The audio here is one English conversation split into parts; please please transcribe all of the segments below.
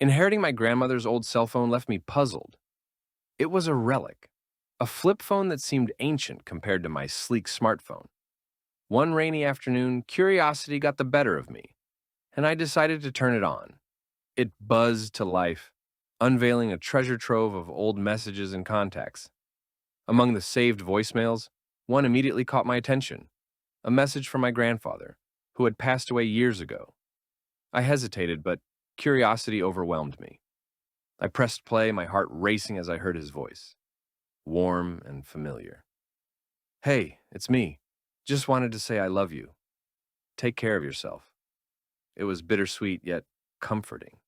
Inheriting my grandmother's old cell phone left me puzzled. It was a relic, a flip phone that seemed ancient compared to my sleek smartphone. One rainy afternoon, curiosity got the better of me, and I decided to turn it on. It buzzed to life, unveiling a treasure trove of old messages and contacts. Among the saved voicemails, one immediately caught my attention, a message from my grandfather, who had passed away years ago. I hesitated, but curiosity overwhelmed me. I pressed play, my heart racing as I heard his voice, warm and familiar. "Hey, it's me. Just wanted to say I love you. Take care of yourself." It was bittersweet yet comforting.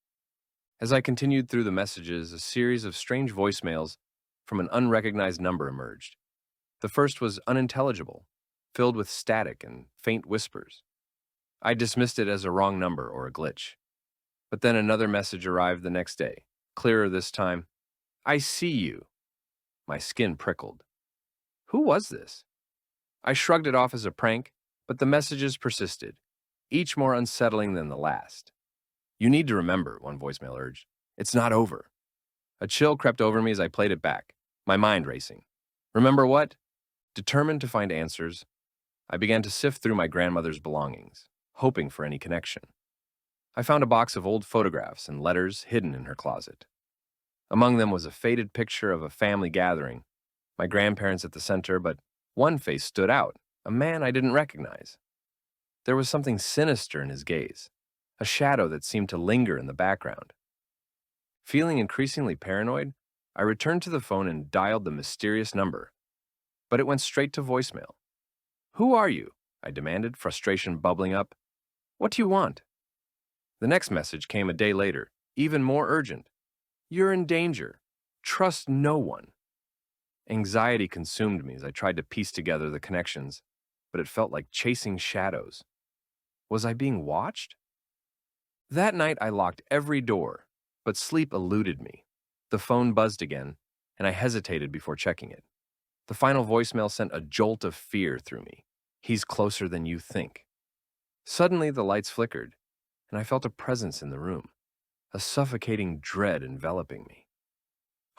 As I continued through the messages, a series of strange voicemails from an unrecognized number emerged. The first was unintelligible, filled with static and faint whispers. I dismissed it as a wrong number or a glitch. But then another message arrived the next day, clearer this time. "I see you." My skin prickled. Who was this? I shrugged it off as a prank, but the messages persisted, each more unsettling than the last. "You need to remember," one voicemail urged. "It's not over." A chill crept over me as I played it back, my mind racing. Remember what? Determined to find answers, I began to sift through my grandmother's belongings, hoping for any connection. I found a box of old photographs and letters hidden in her closet. Among them was a faded picture of a family gathering, my grandparents at the center, but one face stood out, a man I didn't recognize. There was something sinister in his gaze, a shadow that seemed to linger in the background. Feeling increasingly paranoid, I returned to the phone and dialed the mysterious number, but it went straight to voicemail. "Who are you?" I demanded, frustration bubbling up. "What do you want?" The next message came a day later, even more urgent. "You're in danger. Trust no one." Anxiety consumed me as I tried to piece together the connections, but it felt like chasing shadows. Was I being watched? That night I locked every door, but sleep eluded me. The phone buzzed again, and I hesitated before checking it. The final voicemail sent a jolt of fear through me. "He's closer than you think." Suddenly the lights flickered, and I felt a presence in the room, a suffocating dread enveloping me.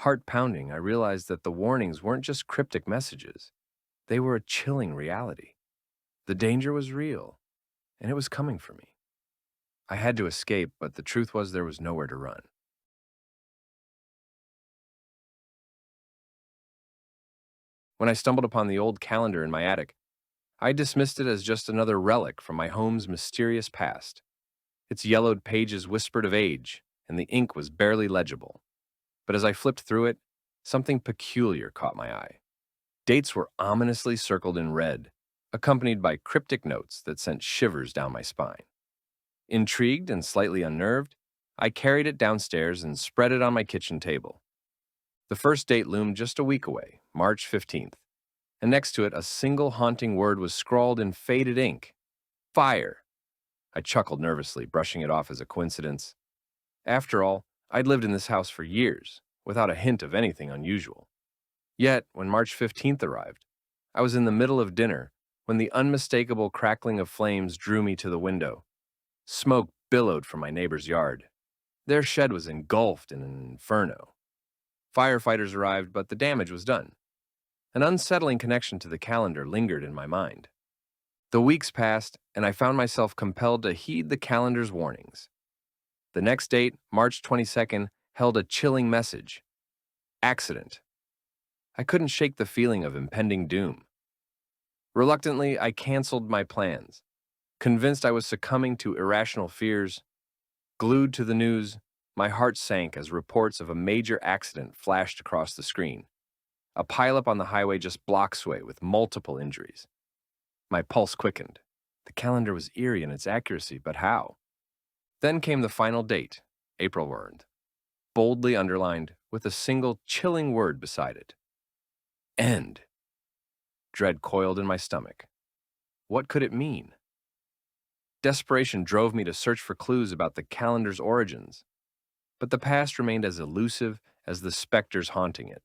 Heart pounding, I realized that the warnings weren't just cryptic messages. They were a chilling reality. The danger was real, and it was coming for me. I had to escape, but the truth was there was nowhere to run. When I stumbled upon the old calendar in my attic, I dismissed it as just another relic from my home's mysterious past. Its yellowed pages whispered of age, and the ink was barely legible. But as I flipped through it, something peculiar caught my eye. Dates were ominously circled in red, accompanied by cryptic notes that sent shivers down my spine. Intrigued and slightly unnerved, I carried it downstairs and spread it on my kitchen table. The first date loomed just a week away, March 15th, and next to it a single haunting word was scrawled in faded ink: fire. I chuckled nervously, brushing it off as a coincidence. After all, I'd lived in this house for years, without a hint of anything unusual. Yet, when March 15th arrived, I was in the middle of dinner when the unmistakable crackling of flames drew me to the window. Smoke billowed from my neighbor's yard. Their shed was engulfed in an inferno. Firefighters arrived, but the damage was done. An unsettling connection to the calendar lingered in my mind. The weeks passed, and I found myself compelled to heed the calendar's warnings. The next date, March 22nd, held a chilling message: accident. I couldn't shake the feeling of impending doom. Reluctantly, I canceled my plans, convinced I was succumbing to irrational fears. Glued to the news, my heart sank as reports of a major accident flashed across the screen. A pileup on the highway just blocks away with multiple injuries. My pulse quickened. The calendar was eerie in its accuracy, but how? Then came the final date, April warned, boldly underlined with a single chilling word beside it: end. Dread coiled in my stomach. What could it mean? Desperation drove me to search for clues about the calendar's origins, but the past remained as elusive as the specters haunting it.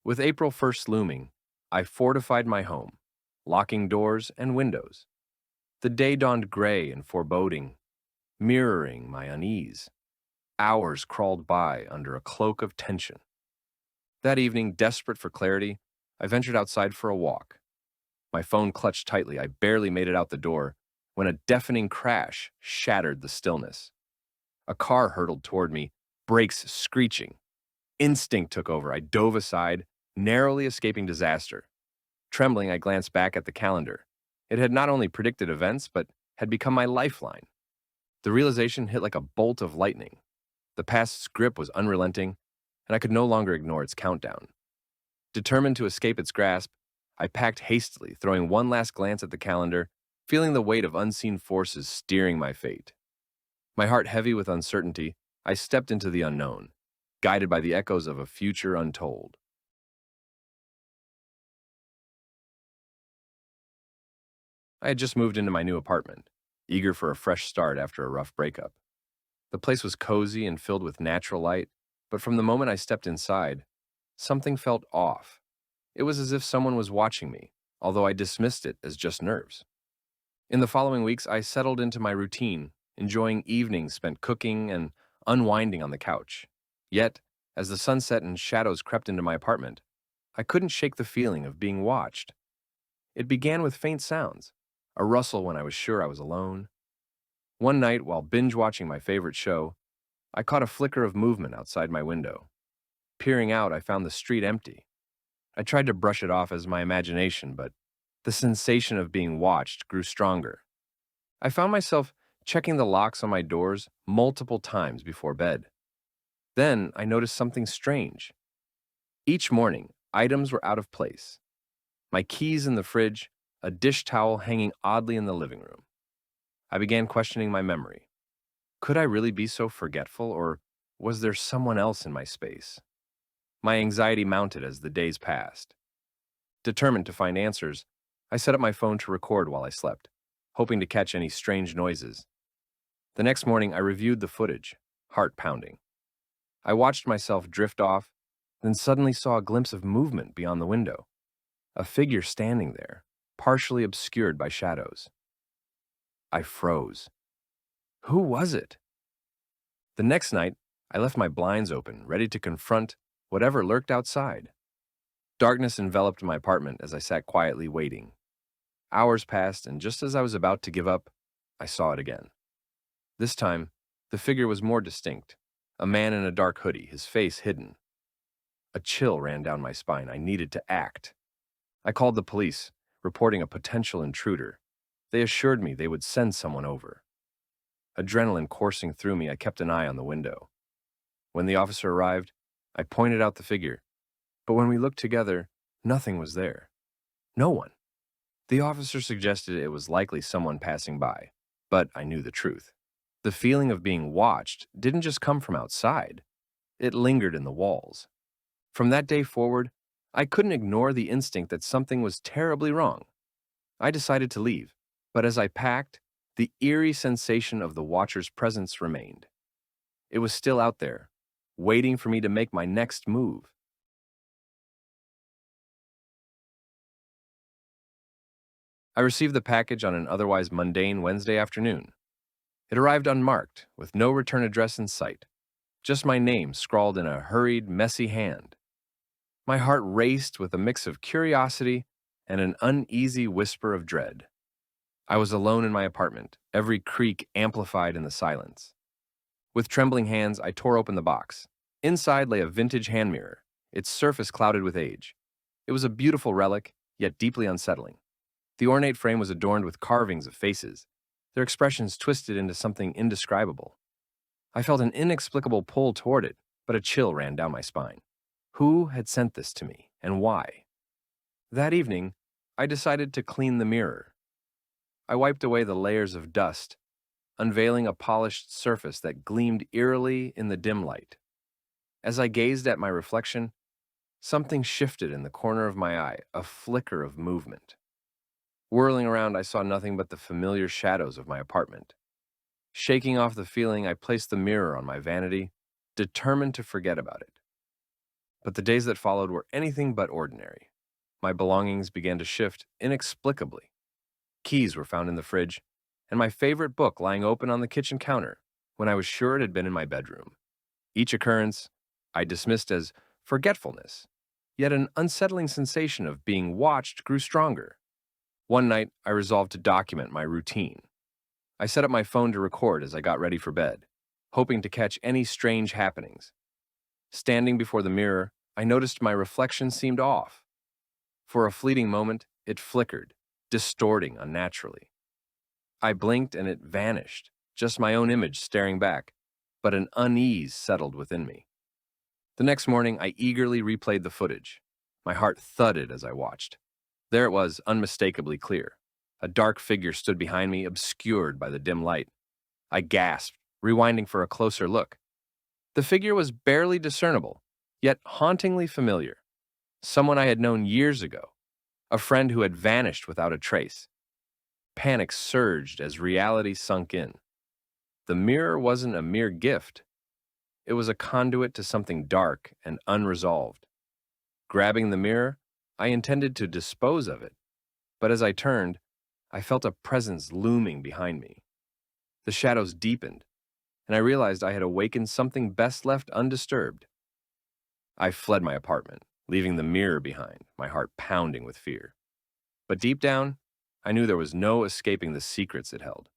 With April 1st looming, I fortified my home, locking doors and windows. The day dawned gray and foreboding, mirroring my unease. Hours crawled by under a cloak of tension. That evening, desperate for clarity, I ventured outside for a walk. My phone clutched tightly. I barely made it out the door when a deafening crash shattered the stillness. A car hurtled toward me, brakes screeching. Instinct took over. I dove aside, narrowly escaping disaster. Trembling, I glanced back at the calendar. It had not only predicted events, but had become my lifeline. The realization hit like a bolt of lightning. The past's grip was unrelenting, and I could no longer ignore its countdown. Determined to escape its grasp, I packed hastily, throwing one last glance at the calendar, feeling the weight of unseen forces steering my fate. My heart heavy with uncertainty, I stepped into the unknown, guided by the echoes of a future untold. I had just moved into my new apartment, eager for a fresh start after a rough breakup. The place was cozy and filled with natural light, but from the moment I stepped inside, something felt off. It was as if someone was watching me, although I dismissed it as just nerves. In the following weeks, I settled into my routine, enjoying evenings spent cooking and unwinding on the couch. Yet, as the sun set and shadows crept into my apartment, I couldn't shake the feeling of being watched. It began with faint sounds, a rustle when I was sure I was alone. One night, while binge-watching my favorite show, I caught a flicker of movement outside my window. Peering out, I found the street empty. I tried to brush it off as my imagination, but the sensation of being watched grew stronger. I found myself checking the locks on my doors multiple times before bed. Then I noticed something strange. Each morning, items were out of place. My keys in the fridge, a dish towel hanging oddly in the living room. I began questioning my memory. Could I really be so forgetful, or was there someone else in my space? My anxiety mounted as the days passed. Determined to find answers, I set up my phone to record while I slept, hoping to catch any strange noises. The next morning, I reviewed the footage, heart pounding. I watched myself drift off, then suddenly saw a glimpse of movement beyond the window. A figure standing there, partially obscured by shadows. I froze. Who was it? The next night, I left my blinds open, ready to confront whatever lurked outside. Darkness enveloped my apartment as I sat quietly waiting. Hours passed, and just as I was about to give up, I saw it again. This time, the figure was more distinct, a man in a dark hoodie, his face hidden. A chill ran down my spine. I needed to act. I called the police, reporting a potential intruder. They assured me they would send someone over. Adrenaline coursing through me, I kept an eye on the window. When the officer arrived, I pointed out the figure, but when we looked together, nothing was there. No one. The officer suggested it was likely someone passing by, but I knew the truth. The feeling of being watched didn't just come from outside. It lingered in the walls. From that day forward, I couldn't ignore the instinct that something was terribly wrong. I decided to leave, but as I packed, the eerie sensation of the watcher's presence remained. It was still out there, waiting for me to make my next move. I received the package on an otherwise mundane Wednesday afternoon. It arrived unmarked, with no return address in sight, just my name scrawled in a hurried, messy hand. My heart raced with a mix of curiosity and an uneasy whisper of dread. I was alone in my apartment, every creak amplified in the silence. With trembling hands, I tore open the box. Inside lay a vintage hand mirror, its surface clouded with age. It was a beautiful relic, yet deeply unsettling. The ornate frame was adorned with carvings of faces, their expressions twisted into something indescribable. I felt an inexplicable pull toward it, but a chill ran down my spine. Who had sent this to me, and why? That evening, I decided to clean the mirror. I wiped away the layers of dust, unveiling a polished surface that gleamed eerily in the dim light. As I gazed at my reflection, something shifted in the corner of my eye, a flicker of movement. Whirling around, I saw nothing but the familiar shadows of my apartment. Shaking off the feeling, I placed the mirror on my vanity, determined to forget about it. But the days that followed were anything but ordinary. My belongings began to shift inexplicably. Keys were found in the fridge, and my favorite book lying open on the kitchen counter when I was sure it had been in my bedroom. Each occurrence I dismissed as forgetfulness, yet an unsettling sensation of being watched grew stronger. One night, I resolved to document my routine. I set up my phone to record as I got ready for bed, hoping to catch any strange happenings. Standing before the mirror, I noticed my reflection seemed off. For a fleeting moment, it flickered, distorting unnaturally. I blinked and it vanished, just my own image staring back, but an unease settled within me. The next morning, I eagerly replayed the footage. My heart thudded as I watched. There it was, unmistakably clear. A dark figure stood behind me, obscured by the dim light. I gasped, rewinding for a closer look. The figure was barely discernible, yet hauntingly familiar. Someone I had known years ago, a friend who had vanished without a trace. Panic surged as reality sunk in. The mirror wasn't a mere gift. It was a conduit to something dark and unresolved. Grabbing the mirror, I intended to dispose of it, but as I turned, I felt a presence looming behind me. The shadows deepened, and I realized I had awakened something best left undisturbed. I fled my apartment, leaving the mirror behind, my heart pounding with fear. But deep down, I knew there was no escaping the secrets it held.